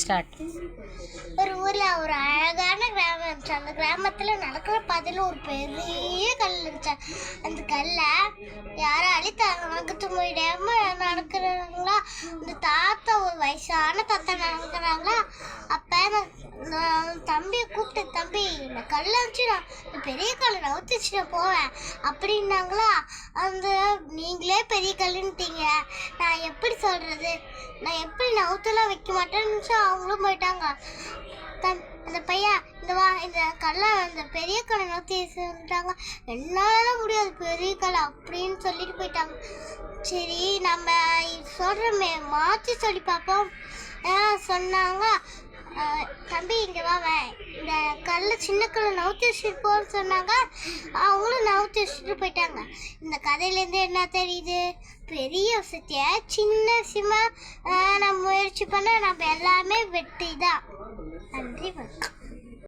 Start. ஒரு ஊர்ல ஒரு அழகான கிராமம் இருந்துச்சு. அந்த கிராமத்துல நடக்கிற பாதையில ஒரு பெரிய கல் இருந்துச்சு. அந்த கல்லை யாராலையும் நகர்த்த முடியாம நடக்கிறாங்களா. அந்த தாத்தா ஒரு வயசான தாத்தா நடக்கிறாங்களா. அப்ப தம்பியை கூப்பிட்டு, தம்பி இந்த கல்லை வச்சு நான் இந்த பெரிய கல்லை நவுத்திச்சு நான் போவேன் அப்படின்னாங்களா. அந்த நீங்களே பெரிய கல்லுன்ட்டீங்க, நான் எப்படி சொல்றது, நான் எப்படி நவுத்தெல்லாம் வைக்க மாட்டேன்னு அவங்களும் போயிட்டாங்க. அந்த பையன் இந்த வா இந்த கல்லை இந்த பெரிய கல்லை நோத்தி சொல்லிட்டாங்க. என்னால முடியாது பெரிய கல்லை அப்படின்னு சொல்லிட்டு போயிட்டாங்க. சரி நம்ம சொல்கிறோமே மாற்றி சொல்லி பார்ப்போம் சொன்னாங்க. தம்பி இங்கே வாவேன் இந்த கல்லை சின்ன கல்லை நவுத்தி வச்சுருப்போன்னு சொன்னாங்க. அவங்களும் நவுத்தி வச்சுட்டு போயிட்டாங்க. இந்த கதையிலேருந்து என்ன தெரியுது, பெரிய விஷயத்தைய சின்ன விஷயமா நம்ம முயற்சி பண்ண நம்ம எல்லாமே வெற்றி தான். நன்றி வணக்கம்.